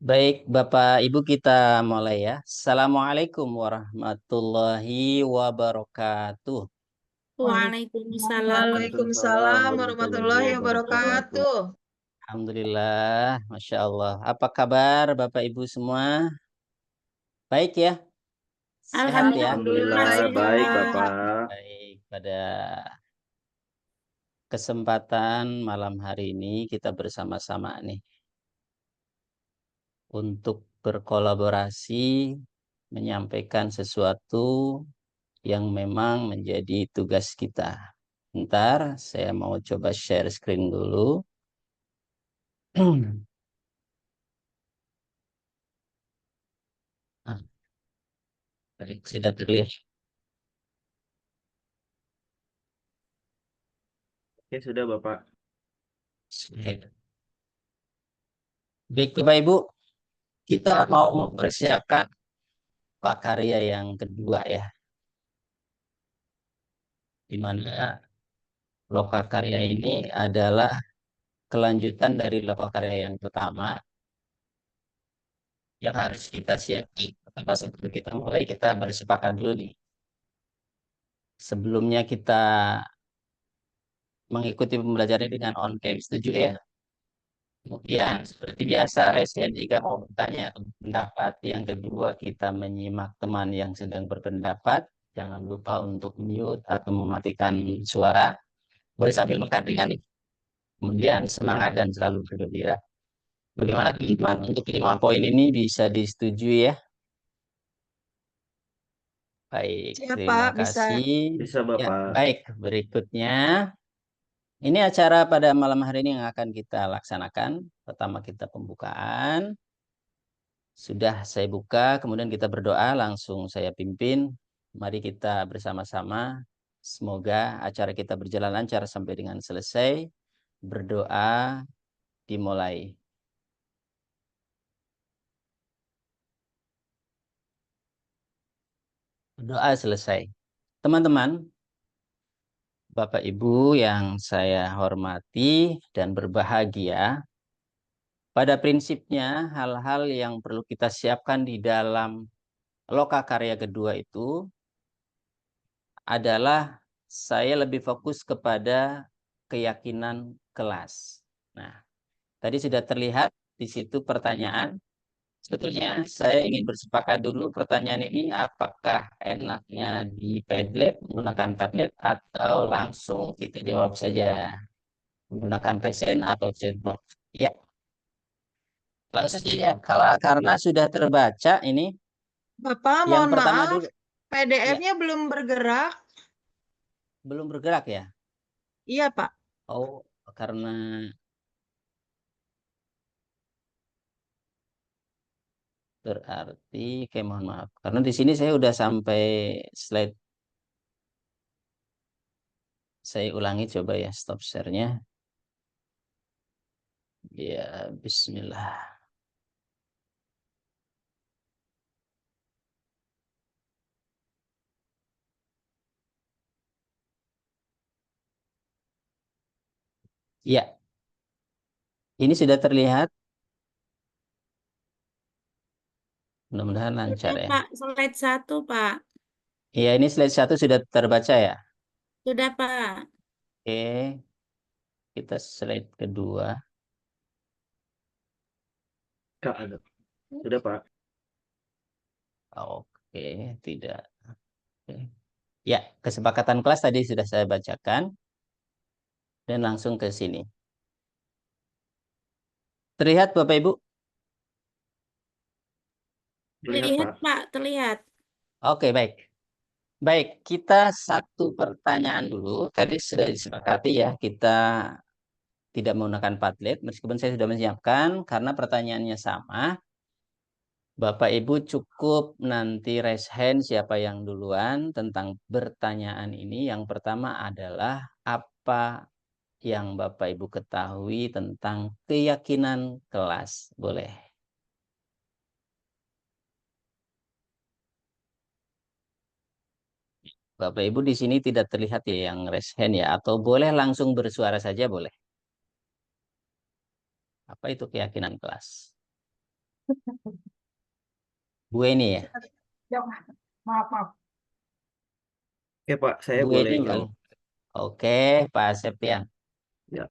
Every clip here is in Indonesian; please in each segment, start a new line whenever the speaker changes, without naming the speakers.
Baik, Bapak Ibu kita mulai ya. Assalamualaikum warahmatullahi wabarakatuh.
Waalaikumsalam.
Waalaikumsalam warahmatullahi wabarakatuh.
Alhamdulillah, Masya Allah. Apa kabar Bapak Ibu semua? Baik ya? Sehat ya?
Alhamdulillah
Alhamdulillah baik
sehat.
Bapak.
Baik, pada kesempatan malam hari ini kita bersama-sama nih untuk berkolaborasi menyampaikan sesuatu yang memang menjadi tugas kita. Ntar saya mau coba share screen dulu. Ah, baik, sudah terlihat.
Oke, sudah Bapak.
Baik, Bapak Ibu, kita mau mempersiapkan prakarya yang kedua ya, di mana lokakarya ini adalah kelanjutan dari lokakarya yang pertama yang harus kita siapkan. Pertama sebelum kita mulai, kita bersepakat dulu nih. Sebelumnya kita mengikuti pembelajaran dengan on-cam, setuju ya? Kemudian, seperti biasa, Resen jika mau bertanya atau pendapat. Yang kedua, kita menyimak teman yang sedang berpendapat. Jangan lupa untuk mute atau mematikan suara. Boleh sambil makan ringan nih. Kemudian, semangat dan selalu bergembira. Bagaimana teman-teman untuk 5 poin ini bisa disetujui ya? Baik,
Siapa
terima
bisa?
kasih.
Bisa
Ya,
Bapak.
baik. Berikutnya, ini acara pada malam hari ini yang akan kita laksanakan. Pertama kita pembukaan. Sudah saya buka, kemudian kita berdoa, langsung saya pimpin. Mari kita bersama-sama. Semoga acara kita berjalan lancar sampai dengan selesai. Berdoa dimulai. Doa selesai. Teman-teman, Bapak Ibu yang saya hormati dan berbahagia, pada prinsipnya hal-hal yang perlu kita siapkan di dalam lokakarya kedua itu adalah saya lebih fokus kepada keyakinan kelas. Nah, tadi sudah terlihat di situ pertanyaan. Sebetulnya saya ingin bersepakat dulu pertanyaan ini apakah enaknya di Padlet menggunakan Padlet atau langsung kita jawab saja menggunakan present atau chatbot. Ya, langsung saja ya. Kalau karena sudah terbaca ini
Bapak,
yang
mohon
pertama
maaf,
dulu. Ya,
PDF-nya belum bergerak.
belum bergerak ya.
Iya, Pak.
Oh, karena berarti, oke mohon maaf. Karena di sini saya udah sampai slide. Saya ulangi coba ya stop share-nya. Ya, Bismillah. Ya, ini sudah terlihat. Mudah-mudahan lancar
Sudah,
ya.
Pak. Slide 1, Pak.
Ya, ini slide 1 sudah terbaca ya.
Sudah, Pak.
Oke, kita slide kedua.
Kak, ada. Sudah Pak.
Oke, tidak. Oke. Ya, kesepakatan kelas tadi sudah saya bacakan. Dan langsung ke sini. Terlihat Bapak Ibu?
Terlihat
Terlihat,
Pak.
Pak. Terlihat.
Oke, baik. Baik, kita satu pertanyaan dulu. Tadi sudah disepakati ya, kita tidak menggunakan Padlet, meskipun saya sudah menyiapkan, karena pertanyaannya sama. Bapak Ibu cukup nanti raise hand siapa yang duluan tentang pertanyaan ini. Yang pertama adalah apa yang Bapak Ibu ketahui tentang keyakinan kelas? Boleh. Bapak Ibu di sini tidak terlihat ya yang raise hand ya, atau boleh langsung bersuara saja boleh. Apa itu keyakinan kelas? Bu Eni ya?
Maaf, maaf.
Oke Pak, saya
Bu
boleh
Eni
jawab.
Oke, Pak Septian.
Ya.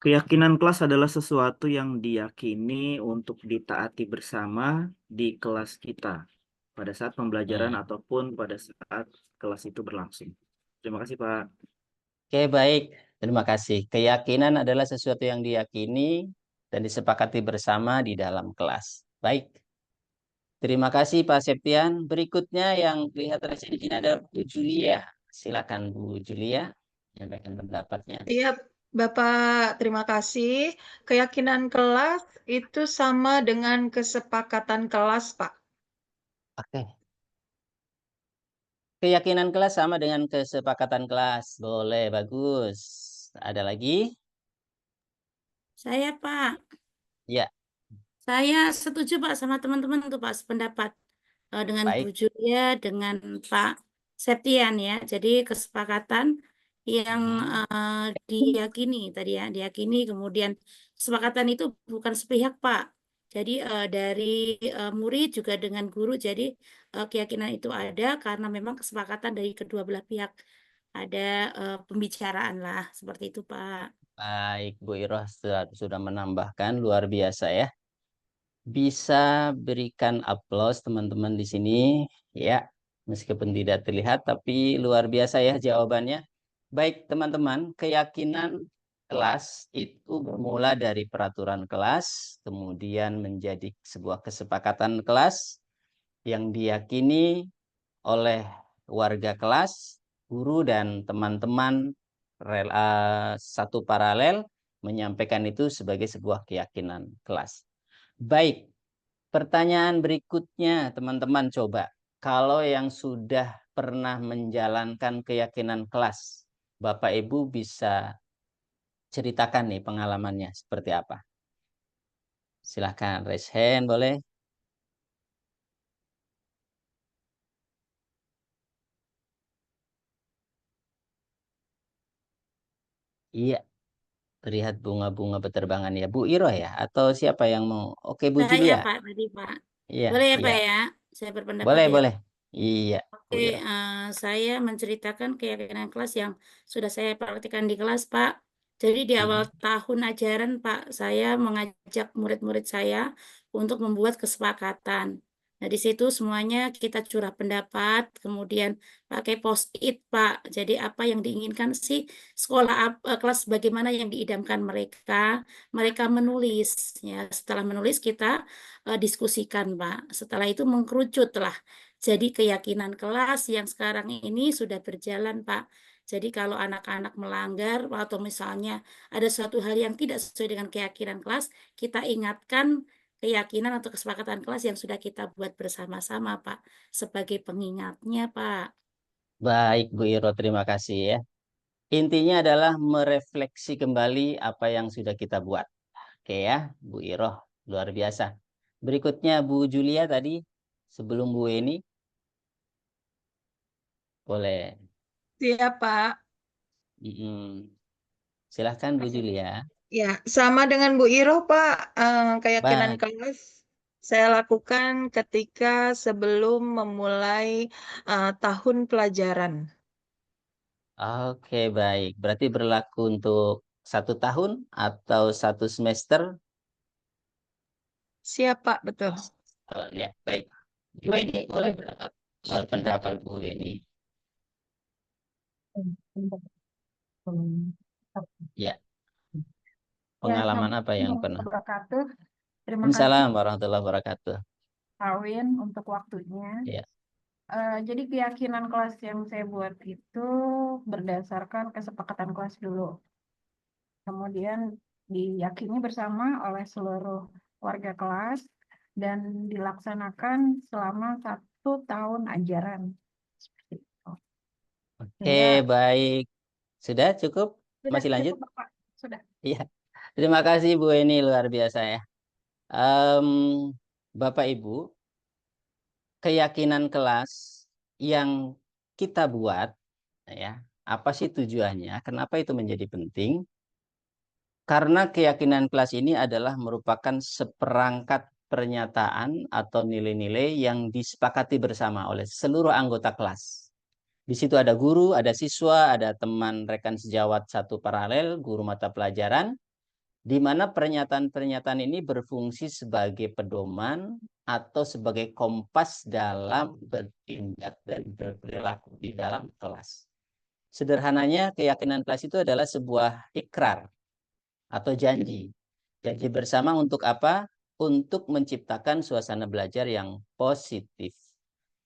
Keyakinan kelas adalah sesuatu yang diyakini untuk ditaati bersama di kelas kita pada saat pembelajaran
Hmm.
ataupun pada saat kelas itu berlangsung. Terima kasih Pak.
Oke, baik. Terima kasih. Keyakinan adalah sesuatu yang diyakini dan disepakati bersama di dalam kelas. Baik. Terima kasih Pak Septian. Berikutnya yang kelihatan di sini ada Bu Julia. Silakan Bu Julia menyampaikan pendapatnya.
Iya, Bapak, terima kasih. Keyakinan kelas itu sama dengan kesepakatan kelas, Pak.
Oke. Keyakinan kelas sama dengan kesepakatan kelas. Boleh, bagus. Ada lagi?
Saya, Pak.
Ya,
Saya setuju, Pak, sama teman-teman untuk Pak sependapat dengan Bu
baik.
Julia, dengan Pak Septian ya. Jadi kesepakatan yang
Mhm.
diyakini tadi ya, diyakini kemudian kesepakatan itu bukan sepihak, Pak. Jadi dari murid juga dengan guru. Jadi keyakinan itu ada karena memang kesepakatan dari kedua belah pihak. Ada pembicaraan lah seperti itu, Pak.
Baik, Bu Iroh sudah menambahkan luar biasa ya. Bisa berikan aplaus teman-teman di sini ya, meskipun tidak terlihat tapi luar biasa ya jawabannya. Baik teman-teman, keyakinan kelas itu bermula dari peraturan kelas, kemudian menjadi sebuah kesepakatan kelas yang diyakini oleh warga kelas, guru dan teman-teman satu paralel menyampaikan itu sebagai sebuah keyakinan kelas. Baik, pertanyaan berikutnya, teman-teman coba. Kalau yang sudah pernah menjalankan keyakinan kelas, Bapak Ibu bisa ceritakan nih pengalamannya seperti apa? Silahkan raise hand boleh. Iya, terlihat bunga-bunga beterbangan ya. Bu Iro ya? Atau siapa yang mau? Oke, Bu
Saya,
Julia.
Pak, tadi, Pak.
Iya,
Boleh ya,
iya.
Pak, ya? Saya berpendapat
Boleh,
ya.
boleh. Iya, Bu
Oke,
Iro.
saya menceritakan keyakinan kelas yang sudah saya praktikkan di kelas, Pak. Jadi di awal
Mhm.
tahun ajaran, Pak, saya mengajak murid-murid saya untuk membuat kesepakatan. Nah, di situ semuanya kita curah pendapat, kemudian pakai post-it, Pak. Jadi apa yang diinginkan sih sekolah kelas bagaimana yang diidamkan mereka, mereka menulis. Ya, setelah menulis kita diskusikan, Pak. Setelah itu mengkerucut lah. Jadi keyakinan kelas yang sekarang ini sudah berjalan, Pak. Jadi kalau anak-anak melanggar atau misalnya ada suatu hal yang tidak sesuai dengan keyakinan kelas, kita ingatkan keyakinan atau kesepakatan kelas yang sudah kita buat bersama-sama, Pak. Sebagai pengingatnya, Pak.
Baik, Bu Iro, terima kasih ya. Intinya adalah merefleksi kembali apa yang sudah kita buat. Oke ya, Bu Iroh, luar biasa. Berikutnya Bu Julia tadi, sebelum Bu Eni, boleh.
Siap, Pak.
Mm-mm. Silahkan Bu Julia.
Ya, sama dengan Bu Iro, Pak. Keyakinan
Baik,
kelas saya lakukan ketika sebelum memulai tahun pelajaran.
oke baik. Berarti berlaku untuk 1 tahun atau 1 semester?
Siap, Pak, betul.
Ya, baik. Bu Eni, boleh pendapat Bu Eni. Ya,
Ya,
pengalaman apa yang
Assalamualaikum
pernah?
warahmatullahi wabarakatuh. Terima kasih
Waalaikumsalam warahmatullahi wabarakatuh.
Kawin untuk waktunya.
Ya.
Jadi keyakinan kelas yang saya buat itu berdasarkan kesepakatan kelas dulu. Kemudian diyakini bersama oleh seluruh warga kelas dan dilaksanakan selama 1 tahun ajaran. Seperti itu.
Oke,
Sehingga
baik. Sudah cukup?
sudah
Masih lanjut?
cukup Bapak. Sudah.
Iya. Terima kasih Bu Eni, luar biasa ya. Em, Bapak Ibu, keyakinan kelas yang kita buat, ya, apa sih tujuannya? Kenapa itu menjadi penting? Karena keyakinan kelas ini adalah merupakan seperangkat pernyataan atau nilai-nilai yang disepakati bersama oleh seluruh anggota kelas. Di situ ada guru, ada siswa, ada teman rekan sejawat satu paralel, guru mata pelajaran, di mana pernyataan-pernyataan ini berfungsi sebagai pedoman atau sebagai kompas dalam bertindak dan berperilaku di dalam kelas. Sederhananya, keyakinan kelas itu adalah sebuah ikrar atau janji. Janji bersama untuk apa? Untuk menciptakan suasana belajar yang positif,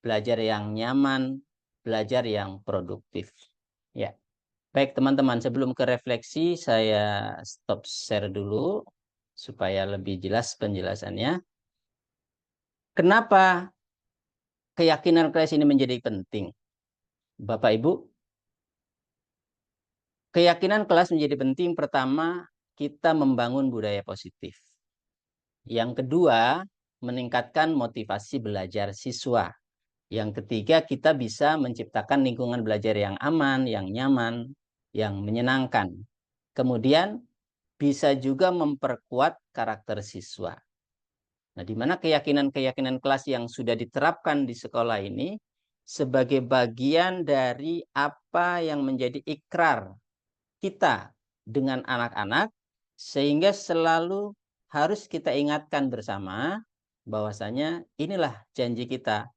belajar yang nyaman, belajar yang produktif. Ya. Baik teman-teman, sebelum ke refleksi saya stop share dulu supaya lebih jelas penjelasannya. Kenapa keyakinan kelas ini menjadi penting? Bapak Ibu, keyakinan kelas menjadi penting. Pertama, kita membangun budaya positif. Yang kedua, meningkatkan motivasi belajar siswa. Yang ketiga, kita bisa menciptakan lingkungan belajar yang aman, yang nyaman, yang menyenangkan. Kemudian, bisa juga memperkuat karakter siswa. Nah, di mana keyakinan-keyakinan kelas yang sudah diterapkan di sekolah ini sebagai bagian dari apa yang menjadi ikrar kita dengan anak-anak, sehingga selalu harus kita ingatkan bersama bahwasanya inilah janji kita.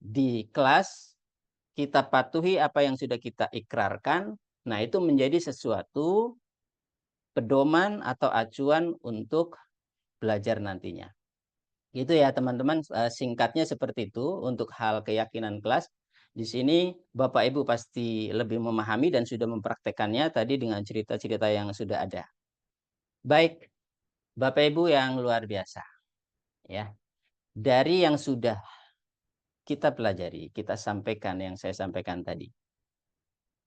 Di kelas kita patuhi apa yang sudah kita ikrarkan. Nah, itu menjadi sesuatu pedoman atau acuan untuk belajar nantinya. Gitu ya teman-teman, singkatnya seperti itu untuk hal keyakinan kelas. Di sini Bapak Ibu pasti lebih memahami dan sudah mempraktekannya tadi dengan cerita-cerita yang sudah ada. Baik, Bapak Ibu yang luar biasa. Ya. Dari yang sudah kita pelajari, kita sampaikan yang saya sampaikan tadi.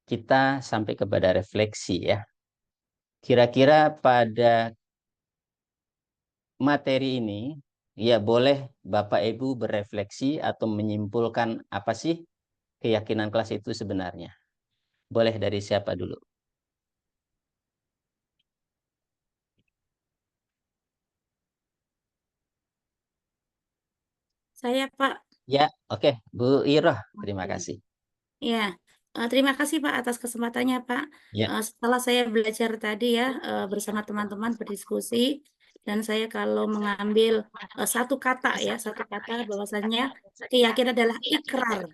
Kita sampai kepada refleksi ya. Kira-kira pada materi ini, ya boleh Bapak Ibu berefleksi atau menyimpulkan apa sih keyakinan kelas itu sebenarnya. Boleh dari siapa dulu?
Saya, Pak.
Ya, oke. Bu Iroh, terima
Oke.
kasih.
Ya, terima kasih Pak atas kesempatannya Pak.
Ya.
Setelah saya belajar tadi ya bersama teman-teman berdiskusi, dan saya kalau mengambil satu kata bahwasannya keyakinan adalah ikrar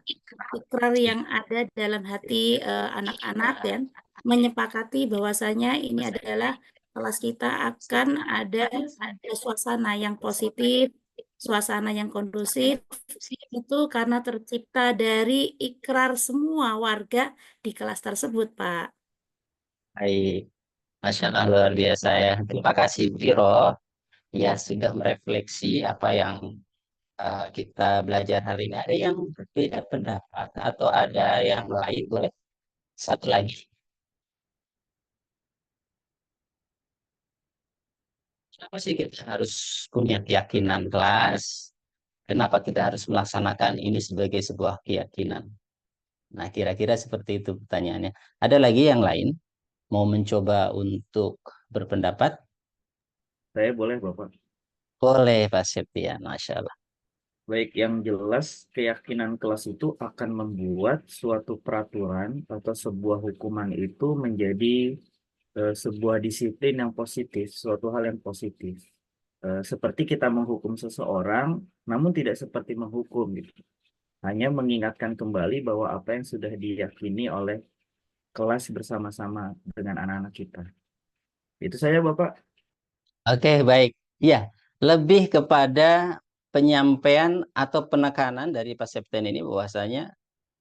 yang ada dalam hati anak-anak dan menyepakati bahwasanya ini adalah kelas kita akan ada suasana yang positif, suasana yang kondusif, itu karena tercipta dari ikrar semua warga di kelas tersebut, Pak.
Baik. Masya Allah, luar biasa ya. Terima kasih Bu Iroh. Ya, sudah merefleksi apa yang kita belajar hari ini. Ada yang berbeda pendapat atau ada yang lain, boleh satu lagi. Kenapa sih kita harus punya keyakinan kelas? Kenapa kita harus melaksanakan ini sebagai sebuah keyakinan? Nah, kira-kira seperti itu pertanyaannya. Ada lagi yang lain? Mau mencoba untuk berpendapat?
Saya boleh, Bapak.
Boleh, Pak Septian. Masya Allah.
Baik, yang jelas keyakinan kelas itu akan membuat suatu peraturan atau sebuah hukuman itu menjadi sebuah disiplin yang positif, suatu hal yang positif. Seperti kita menghukum seseorang, namun tidak seperti menghukum gitu. Hanya mengingatkan kembali bahwa apa yang sudah diyakini oleh kelas bersama-sama dengan anak-anak kita. Itu saya, Bapak.
Oke, baik. Ya, lebih kepada penyampaian atau penekanan dari Pak Septian ini bahwasanya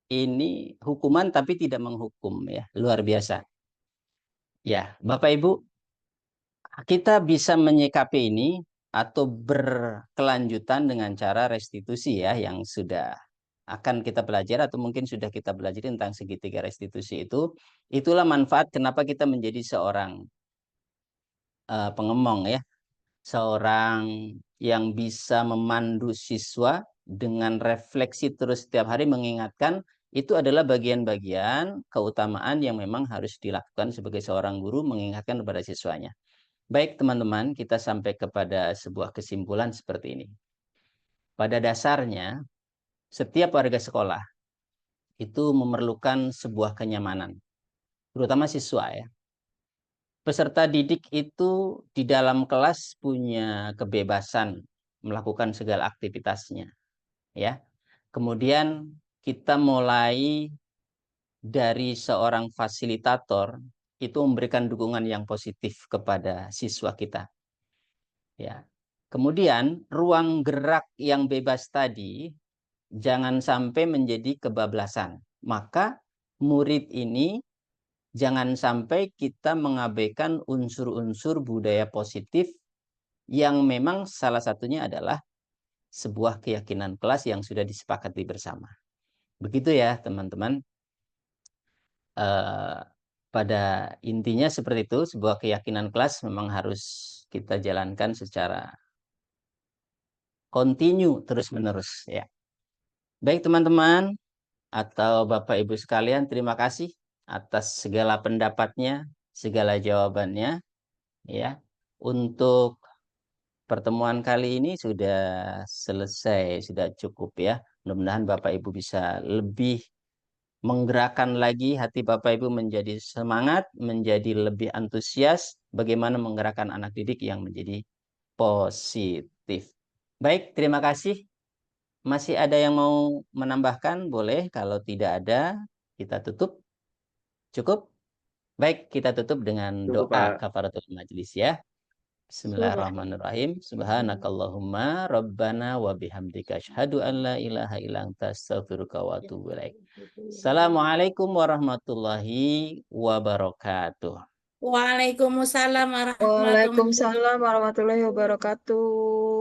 ini hukuman tapi tidak menghukum ya. Luar biasa. Ya, Bapak Ibu, kita bisa menyikapi ini atau berkelanjutan dengan cara restitusi ya yang sudah akan kita pelajari atau mungkin sudah kita pelajari tentang segitiga restitusi itu. Itulah manfaat kenapa kita menjadi seorang pengemong ya. Seorang yang bisa memandu siswa dengan refleksi terus setiap hari mengingatkan itu adalah bagian-bagian keutamaan yang memang harus dilakukan sebagai seorang guru mengingatkan kepada siswanya. Baik teman-teman, kita sampai kepada sebuah kesimpulan seperti ini. Pada dasarnya, setiap warga sekolah itu memerlukan sebuah kenyamanan, terutama siswa ya. Peserta didik itu di dalam kelas punya kebebasan melakukan segala aktivitasnya, ya. Kemudian kita mulai dari seorang fasilitator itu memberikan dukungan yang positif kepada siswa kita, ya. Kemudian ruang gerak yang bebas tadi jangan sampai menjadi kebablasan. Maka murid ini jangan sampai kita mengabaikan unsur-unsur budaya positif yang memang salah satunya adalah sebuah keyakinan kelas yang sudah disepakati bersama. Begitu ya teman-teman. Pada intinya seperti itu, sebuah keyakinan kelas memang harus kita jalankan secara kontinu terus-menerus ya. Baik teman-teman atau Bapak Ibu sekalian, terima kasih atas segala pendapatnya, segala jawabannya ya. Untuk pertemuan kali ini sudah selesai, sudah cukup ya. Mudah-mudahan Bapak Ibu bisa lebih menggerakkan lagi hati Bapak Ibu menjadi semangat, menjadi lebih antusias bagaimana menggerakkan anak didik yang menjadi positif. Baik, terima kasih. Masih ada yang mau menambahkan? Boleh, kalau tidak ada kita tutup. Cukup? Baik, kita tutup dengan
Cukup,
doa
Pak.
kafaratul majlis ya. Bismillahirrahmanirrahim. Subhanakallahumma rabbana wa bihamdika asyhadu an la ilaha illa anta astaghfiruka wa atubu ilaik. Assalamualaikum warahmatullahi wabarakatuh.
Waalaikumsalam warahmatullahi wabarakatuh.
Waalaikumsalam warahmatullahi wabarakatuh.